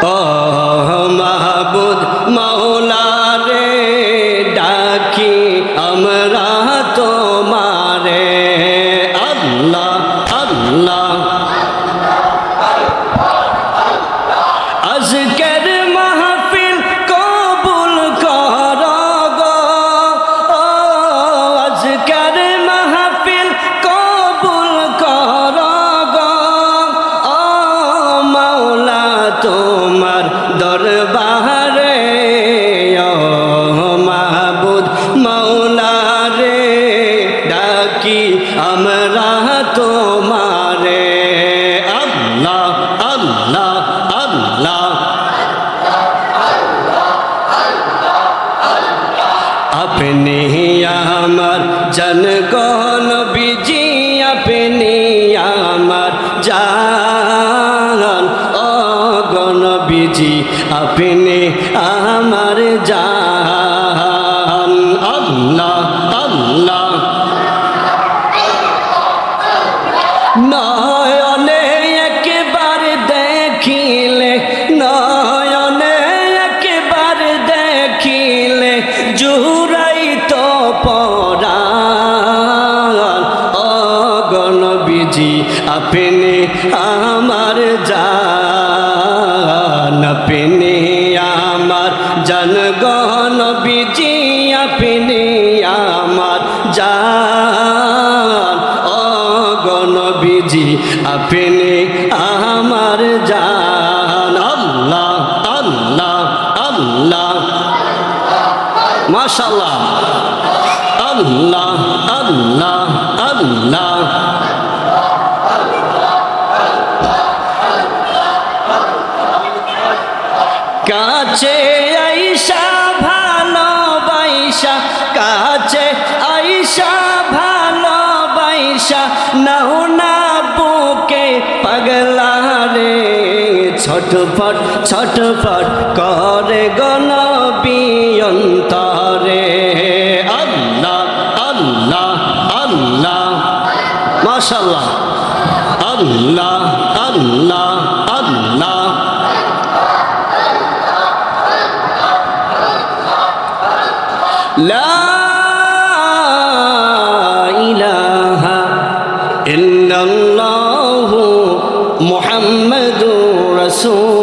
ও মাহবুদ মাওলা রে ডাকি আমরা তোমারে আল্লাহ আল্লাহ আজকের মাহফিল কবুল কর গো আজকের মাহফিল কবুল কর গো মাওলা তোমার দরবারে ও মাহবুদ মাওলা রে ডাকি আমরা তোমারে আল্লাহ আল্লাহ আল্লাহ আপনি আমার জনগণ বিজি আপনি আমার জান ও গণ বিজি আপনি আমার জান আল্লাহ আল্লাহ নয়নে একবার দেখিলে নয়নে একবার দেখিলে জুরাই তো পরাণ অগণ বিজি আপনি আমার জান আপনি আমার জনগণ বিজি আপনি আমার জান অগণ বিজি আপনি আমার জান আল্লাহ আল্লাহ আল্লাহ মাশাআল্লাহ আল্লাহ আল্লাহ আল্লাহ কাছে আইসা ভালোবাসা কাছে আইসা ভালোবাসা নাও না বুকে পাগলা রে ছটফট ছটফট করে গনবী অন্তরে আল্লাহ আল্লাহ আল্লাহ মাশাআল্লাহ আল্লাহ আল্লাহ আল্লাহ লা ইলাহা ইল্লাল্লাহু মুহাম্মাদুর রাসূল